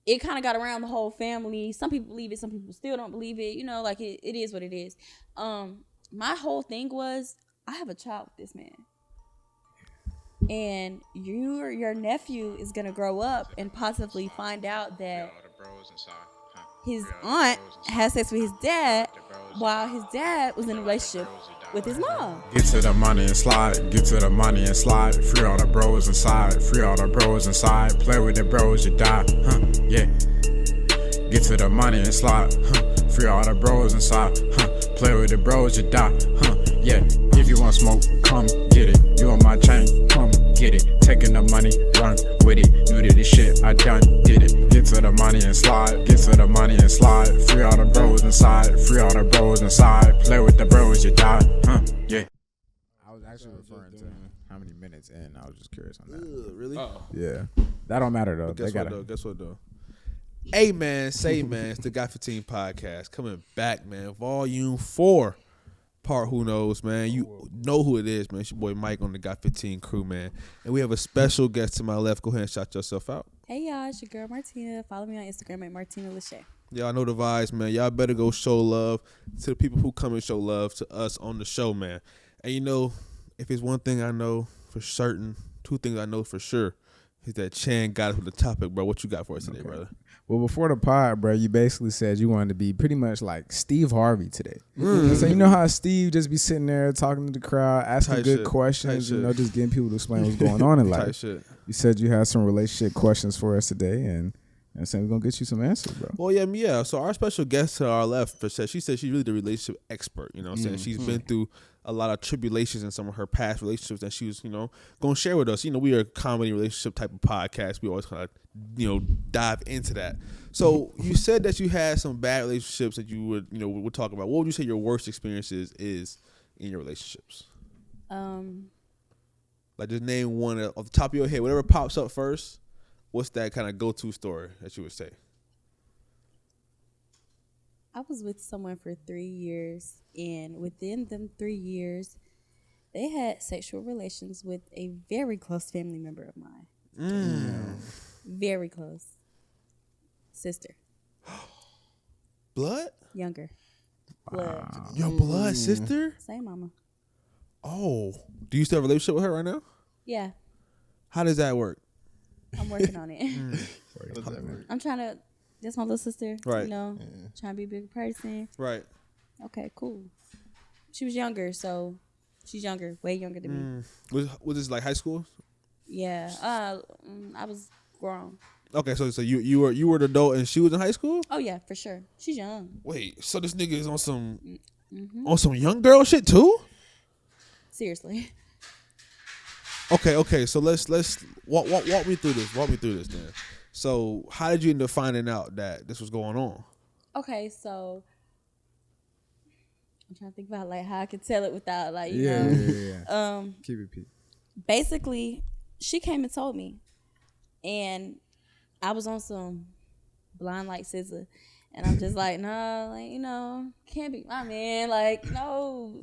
it kind of got around the whole family. Some people believe it, some people still don't believe it. You know, like it is what it is. My whole thing was, I have a child with this man, and your nephew is gonna grow up and possibly find out that his aunt has sex with his dad while his dad was in a relationship with his mom. Get to the money and slide, get to the money and slide. Free all the bros inside, free all the bros inside. Play with the bros, you die, yeah. Get to the money and slide, free all the bros inside, play with the bros, you die, yeah. If you want smoke, come get it. You on my chain, come get it. Taking the money, run with it. New to this shit, I done did it. Get to the money and slide, get to the money and slide. Free all the bros inside, free all the bros inside. Play with the bros, you die, yeah. I was actually referring to how many minutes in. I was just curious on that. Really? Yeah. That don't matter though. Guess what though? Hey man, say man, it's the Got 15 podcast coming back, man. Volume 4. Part who knows, man. You know who it is, man. It's your boy Mike on the Got 15 crew, man. And we have a special guest to my left. Go ahead and shout yourself out. Hey y'all, it's your girl Martina. Follow me on Instagram at Martina Lachey. Y'all know the vibes, man. Y'all better go show love to the people who come and show love to us on the show, man. And you know, if it's one thing I know for certain, two things I know for sure, is that Chan got us with the topic, bro. What you got for us today, brother? Well, before the pod, bro, you basically said you wanted to be pretty much like Steve Harvey today. So you know how Steve just be sitting there talking to the crowd, asking good questions, you know, just getting people to explain what's going on in life. Shit. You said you had some relationship questions for us today, and saying we're gonna get you some answers, bro. Well, yeah. So our special guest to our left, she said she's really the relationship expert. You know what I'm saying? She's been through a lot of tribulations in some of her past relationships that she was, you know, going to share with us. You know, we are a comedy relationship type of podcast. We always kind of, you know, dive into that. So you said that you had some bad relationships that you would, you know, we'll talk about. What would you say your worst experiences is in your relationships? Like just name one off the top of your head, whatever pops up first. What's that kind of go-to story that you would say? I was with someone for 3 years, and within them 3 years, they had sexual relations with a very close family member of mine. Very close. Sister. Blood? Younger. Blood. Your blood sister? Same mama. Oh. Do you still have a relationship with her right now? Yeah. How does that work? I'm working on it. I'm trying to, that's my little sister. Right. You know, trying to be a bigger person. Right. Okay, cool. She was younger, so she's younger, way younger than me. Was this like high school? Yeah. I was grown. Okay, so you were an adult and she was in high school? Oh yeah, for sure. She's young. Wait, so this nigga is on some young girl shit too? Seriously. Okay. So let's walk me through this. Walk me through this then. So how did you end up finding out that this was going on? Okay, so I'm trying to think about like how I could tell it without like you know. Yeah. Keep it peak. Basically, she came and told me, and I was on some blind like scissor, and I'm just like, no, like you know, can't be my man, like no,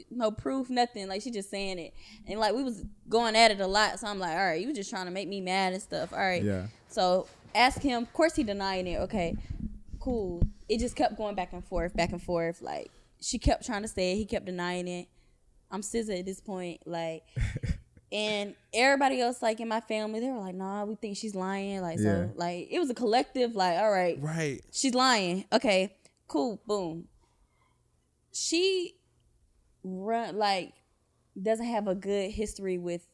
no proof, nothing. Like she just saying it, and like we was going at it a lot, so I'm like, all right, you just trying to make me mad and stuff, all right. Yeah. So ask him. Of course he denying it. Okay, cool. It just kept going back and forth. Like she kept trying to say it, he kept denying it. I'm scissor at this point, like. And everybody else, like in my family, they were like, "Nah, we think she's lying." Like, so, like it was a collective, like, all right, she's lying. Okay, cool, boom. She doesn't have a good history with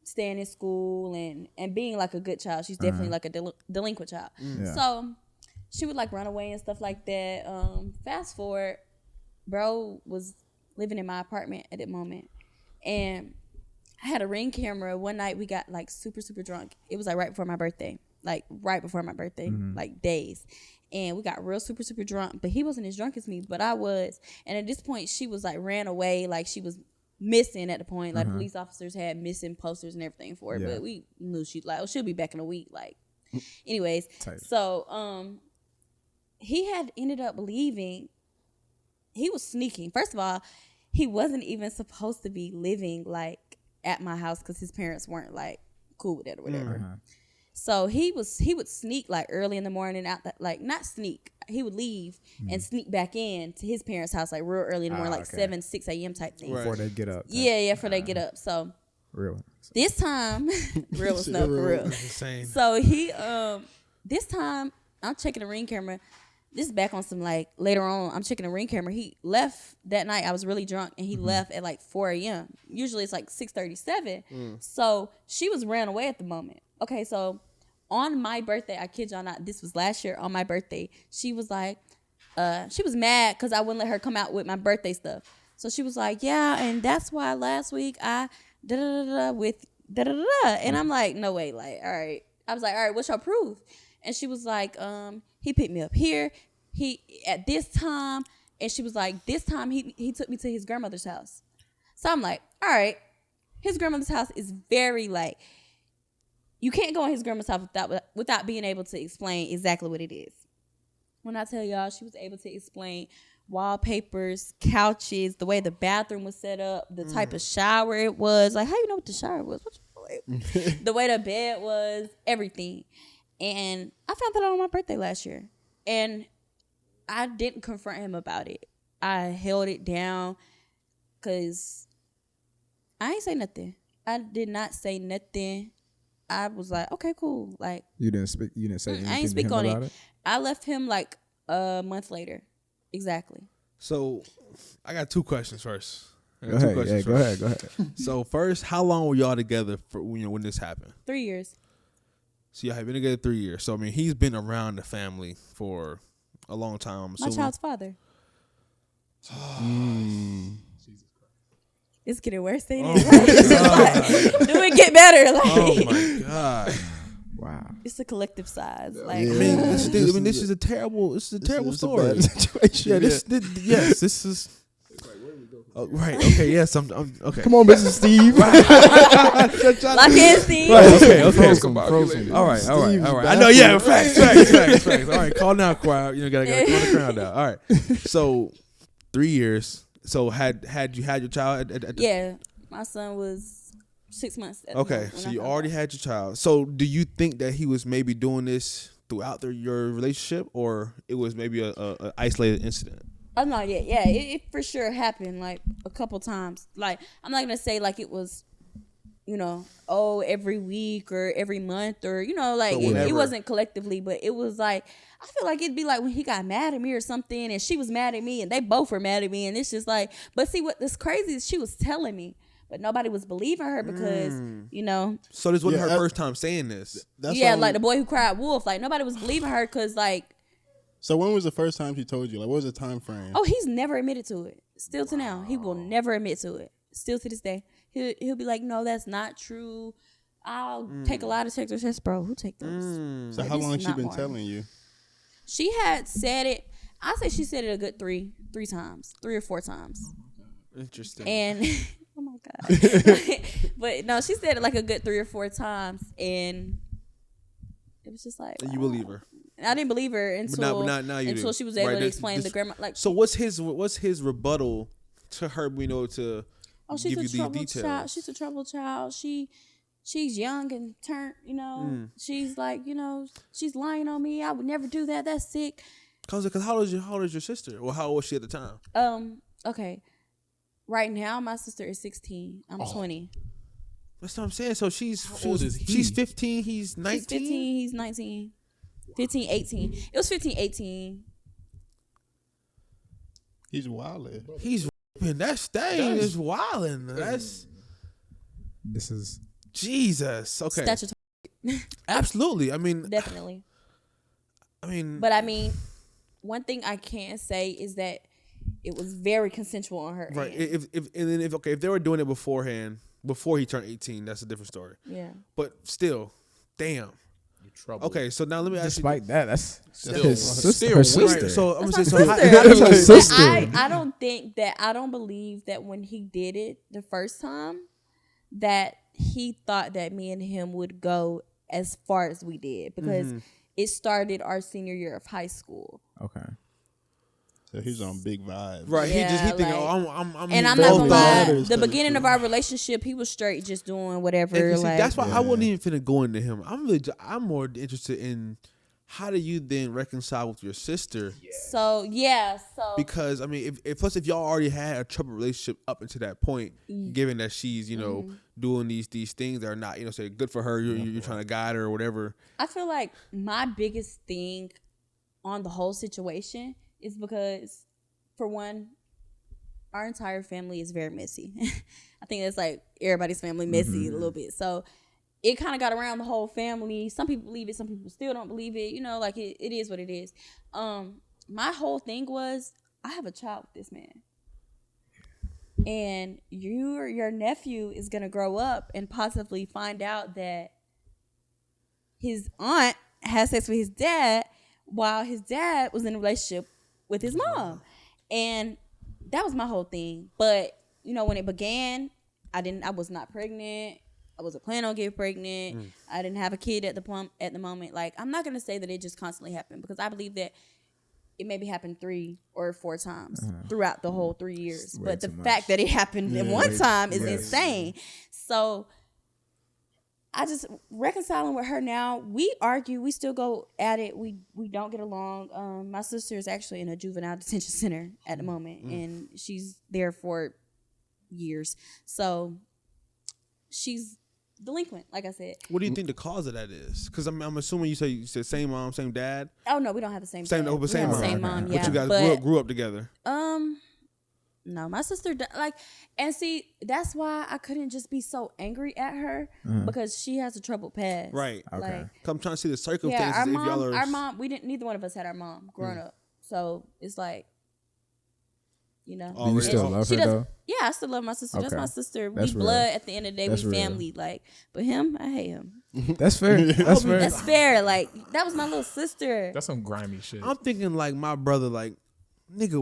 staying in school and being like a good child. She's definitely like a delinquent child. So she would like run away and stuff like that. Fast forward, bro was living in my apartment at that moment, and I had a Ring camera. One night we got like super, super drunk. It was like right before my birthday, like days. And we got real super, super drunk, but he wasn't as drunk as me, but I was. And at this point she was like ran away. Like she was missing at the point. Like police officers had missing posters and everything for her, but we knew she'd like, she'll be back in a week. Like, anyways, so, he had ended up leaving. He was sneaking. First of all, he wasn't even supposed to be living like at my house because his parents weren't like cool with it or whatever. So he would sneak like early in the morning out that, like, not sneak. He would leave and sneak back in to his parents' house like real early in the morning, like 7, 6 a.m. type thing. Before they get up. Yeah, before they get up. So Real. this time, real snow for real. Insane. So he this time I'm checking the Ring camera. This is back on some, like, later on. I'm checking the Ring camera. He left that night. I was really drunk, and he left at like 4 a.m. Usually it's like 6:37. So she was ran away at the moment. Okay, so on my birthday, I kid y'all not, this was last year on my birthday. She was like, she was mad because I wouldn't let her come out with my birthday stuff. So she was like, yeah, and that's why last week I with and I'm like, no way, like, all right. I was like, all right, what's your proof? And she was like, he picked me up here, he at this time, and she was like, this time he took me to his grandmother's house. So I'm like, all right, his grandmother's house is very, like, you can't go in his grandma's house without being able to explain exactly what it is. When I tell y'all, she was able to explain wallpapers, couches, the way the bathroom was set up, the type of shower it was. Like, how you know what the shower was? The way the bed was, everything. And I found that out on my birthday last year. And I didn't confront him about it. I held it down because I ain't say nothing. I did not say nothing. I was like, okay, cool. Like, You didn't say anything I ain't speak to him on about it. I left him like a month later. Exactly. So I got two questions first. Go ahead. So first, how long were y'all together for when this happened? 3 years. So y'all have been together 3 years. So I mean, he's been around the family for a long time. I'm My assuming. child's father. It's getting worse. Do it get better? Like, Oh my god! Wow. it's a collective size. Like, I mean, this is a terrible story. Bad situation. Yeah, this is. Oh, right. Okay. Yes. I'm. Okay. Come on, Mr. Steve. lock in, Steve. Right, okay. Frozen. All right. Steve's I know. Yeah. Facts. All right. Call now, crowd. Gotta calm the crowd down. All right. So, 3 years. So had you had your child? Yeah, my son was 6 months. Okay. So you already had your child. So do you think that he was maybe doing this throughout your relationship, or it was maybe a isolated incident? Oh no, yeah, it for sure happened like a couple times. Like, I'm not gonna say like it was, every week or every month or like it wasn't collectively, but it was like, I feel like it'd be like when he got mad at me or something, and she was mad at me, and they both were mad at me, and it's just like, but see what this crazy is, she was telling me, but nobody was believing her because So this wasn't her first time saying this. Like the boy who cried wolf, like nobody was believing her because like. So when was the first time she told you? Like, what was the time frame? Oh, he's never admitted to it. Still to now, he will never admit to it. Still to this day, he'll be like, no, that's not true. I'll take a lot of text messages, bro. Who take those? So how long she been telling you? She had said it. I say she said it a good three times, 3 or 4 times. Interesting. And oh my god, but no, she said it like a good 3 or 4 times, and it was just like, wow. You believe her? I didn't believe her until she was able to explain the grandma. Like, so what's his rebuttal to her? To she's give you a these troubled details. child. She's a troubled child. She's young and turned. She's like, she's lying on me. I would never do that. That's sick. Cause how old is your sister? Or how old was she at the time? Okay. Right now, my sister is 16. I'm 20. That's what I'm saying. So she's 15. He's 19. She's 15. He's 19. 15, 18. It was 15, 18. He's wildin'. He's that's wildin'. This is Jesus. Okay. Statutory. Absolutely. I mean, definitely. But one thing I can say is that it was very consensual on her right. end. If they were doing it beforehand, before he turned 18, that's a different story. Yeah. But still, damn. Trouble. Okay, so now let me ask despite that, that's Still- his sister. still Her weird. sister. Right, so I'm That's saying, my so how, sister. how does Her her sister. I don't believe that when he did it the first time that he thought that me and him would go as far as we did, because it started our senior year of high school. Okay. So he's on big vibes. Right. Yeah, he thinking, like- oh, I'm And I'm not Both gonna lie. matters The to the beginning of truth. our relationship, he was straight, just doing whatever. And see, Like that's why I wasn't even finna go into him. I'm more interested in how do you then reconcile with your sister? so. Because I mean, if y'all already had a troubled relationship up until that point, given that she's doing these things that are not say good for her, you're trying to guide her or whatever. I feel like my biggest thing on the whole situation is because, for one, our entire family is very messy. I think it's like everybody's family messy a little bit. So it kind of got around the whole family. Some people believe it, some people still don't believe it. Like it is what it is. My whole thing was, I have a child with this man. And your nephew is going to grow up and possibly find out that his aunt has sex with his dad while his dad was in a relationship with his mom. And that was my whole thing. But, when it began, I was not pregnant. I wasn't planning on getting pregnant. I didn't have a kid at the moment. Like, I'm not going to say that it just constantly happened, because I believe that it maybe happened 3 or 4 times throughout the whole 3 years. But the fact that it happened in one time is insane. So I just reconciling with her now. We argue. We still go at it. We don't get along. My sister is actually in a juvenile detention center at the moment, and she's there for years. So she's delinquent, like I said. What do you think the cause of that is? Because I'm assuming you said same mom, same dad. Oh no, we don't have the same dad. Same We have mom. the same mom. Yeah, But you guys grew up together. No, my sister and see, that's why I couldn't just be so angry at her, because she has a troubled past. Right. Okay. Like, I'm trying to see the circumstances. yeah, If y'all are... our mom, neither one of us had our mom growing up, so it's like, Do you still love her though? Yeah, I still love my sister. That's Okay. my sister. That's we real. blood at the end of the day. That's we real. family. Like, but him, I hate him. That's fair. That's fair. That's fair. Like, that was my little sister. That's some grimy shit. I'm thinking like my brother, like, nigga,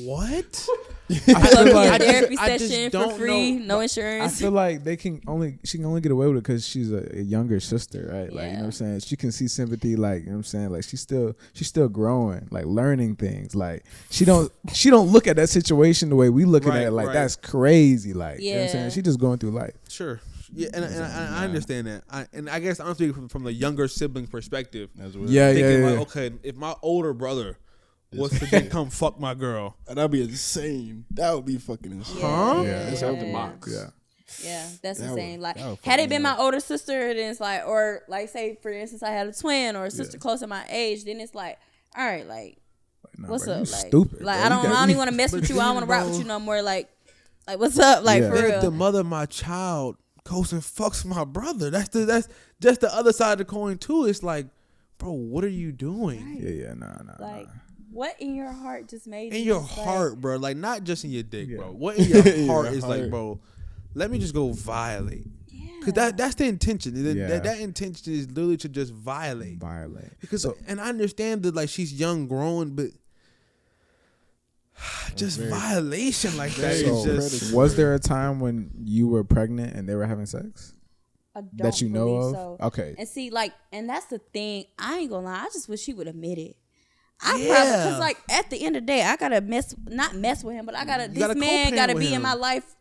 what? I feel feel like like- a therapy I just session for don't free, know. no I insurance. feel like she can only get away with it because she's a younger sister, right? Like, you know Yeah. what I'm saying? She can see sympathy, like, you know what I'm saying? Like, she's still growing, like learning things. Like, she don't look at that situation the way we look at Right, it. Like, right. that's crazy. Like, you know what I'm Yeah. saying? She just going through life. Sure. Yeah, and I understand that. I guess I'm speaking from the younger sibling perspective. That's what Yeah, Thinking yeah. like, okay, if my older brother was to then come fuck my girl, That'd be insane. That would be fucking insane. Yeah. Yeah. It's out the box. Yeah. Yeah, that's That insane. would- Like, that would had fuck it been me my up. older sister, then it's like, or like, say for instance, I had a twin or a sister close to my age, then it's like, all right, like, Nah, what's bro, up? you Like, stupid. like bro. I don't You even want to mess with you. I don't want to rock with bro. you no more. Like what's up? Like, Yeah. for then if real. the mother of my child goes and fucks my brother, that's just the other side of the coin too. It's like, bro, what are you doing? Yeah, nah. Like, what in your heart just made In you your just like- heart, bro. Like, not just in your dick, Yeah. bro. What in your In heart your is like, heart. bro, let me just go violate. Yeah. Because that's the intention. Yeah. That intention is literally to just violate. Because, and I understand that, like, she's young, growing, but just violation like that very is So, just... was there a time when you were pregnant and they were having sex I don't that you know believe of? so. Okay. And see, like, and that's the thing. I ain't gonna lie. I just wish he would admit it. Yeah. Because, like, at the end of the day, I gotta not mess with him, but gotta this man co-parent gotta with be in him. my life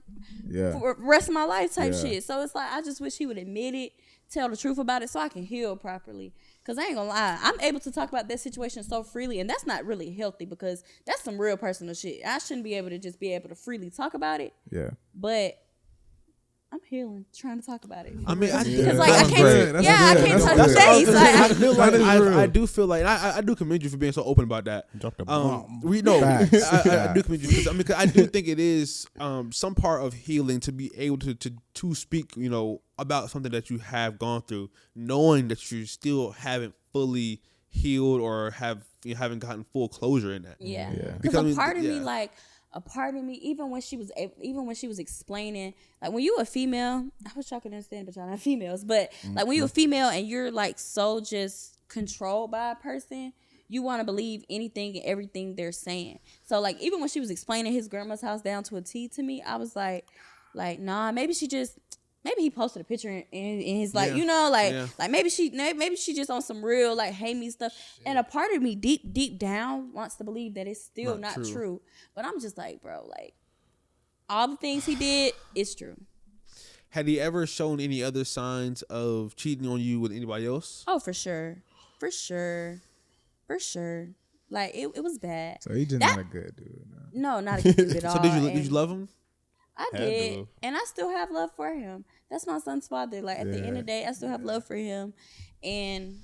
Yeah. for the rest of my life type Yeah. shit. So it's like, I just wish he would admit it, tell the truth about it, so I can heal properly. Because I ain't gonna lie, I'm able to talk about that situation so freely, and that's not really healthy, because that's some real personal shit. I shouldn't be able to just be able to freely talk about it, Yeah. but I'm healing, trying to talk about it. I mean, Because, like, I That's can't, great. That's I good. can't That's touch good. his face. Like, I feel like That is real. I do feel like, and I do commend you for being so open about that. Drop the bomb. We know. Facts. I do commend you because I do think it is some part of healing to be able to speak, about something that you have gone through, knowing that you still haven't fully healed or haven't gotten full closure in that. yeah. Yeah. Because Because, I mean, a part of me, even when she was explaining, like, when you a female, I wish y'all could understand, but y'all not females. But like, when you a female and you're like so just controlled by a person, you want to believe anything and everything they're saying. So, like, even when she was explaining his grandma's house down to a T to me, I was like, nah, maybe she just maybe he posted a picture and he's like, Yeah. you know, like Yeah. like maybe she just on some real like hate me stuff. And a part of me deep down wants to believe that it's still not true. But I'm just like, bro, like all the things he did is true. Had he ever shown any other signs of cheating on you with anybody else? Oh, for sure. Like it was bad. So he just not a good dude. No. No, not a good dude at all. So did you And love him? I did, and I still have love for him. That's my son's father. Like at the end of the day, I still have love for him, and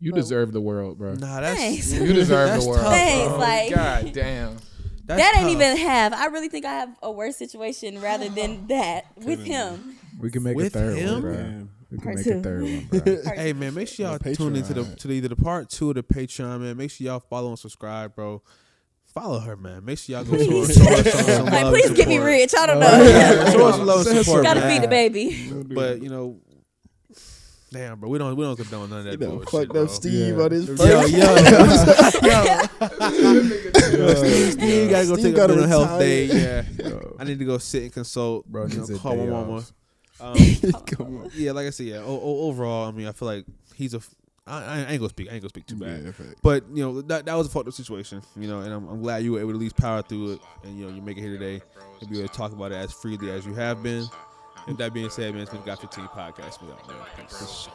You deserve the world, bro. Nah, that's Thanks. You deserve that's the world. tough, Thanks, bro. like God damn. That's that ain't tough. even half. I really think I have a worse situation rather than that with him. We can make With a third him? one, bro. Man. We can Part make two. a third one, bro. Hey man, make sure y'all Yeah, tune into Patreon. to either the part 2 of the Patreon, man. Make sure y'all follow and subscribe, bro. Follow her, man. Make sure y'all go show her some Like, love please and get me support. rich. I don't know. Yeah, show us some love and support, Gotta man. feed the baby. But you know, damn, bro, we don't condone none of that You know, bullshit, fucked bro. up Steve Yeah. on his Yo, first. Steve gotta go Steve take a gotta mental health retire. day. Yeah, Yo, I need to go sit and consult. bro, You know, needs a call my day mama. off. Come on. Yeah, like I said, yeah. Overall, I mean, I feel like he's a. I ain't gonna speak. I ain't gonna speak too bad. Yeah, fact. But you know that was a fucked up situation. You know, and I'm glad you were able to at least power through it, and you know you make it here today and be able to talk about it as freely as you have been. And that being said, man, it's been Got 15 podcast. We out, man. Peace.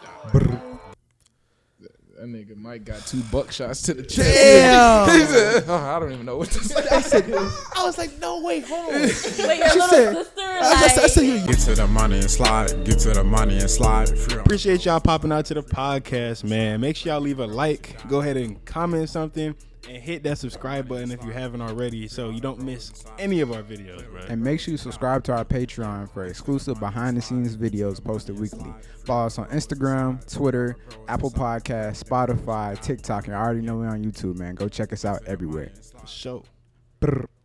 That nigga Mike got 2 buckshots to the chest. Damn. He said, oh, I don't even know what to say. I was like, no, wait, hold on. Wait, your She little said- sister, I like, said, you Get to the money and slide. Get to the money and slide. Free on Appreciate y'all popping out to the podcast, man. Make sure y'all leave a like. Go ahead and comment something. And hit that subscribe button if you haven't already so you don't miss any of our videos, bro. And make sure you subscribe to our Patreon for exclusive behind-the-scenes videos posted weekly. Follow us on Instagram, Twitter, Apple Podcasts, Spotify, TikTok, and I already know we're on YouTube, man. Go check us out everywhere. Show. Brr.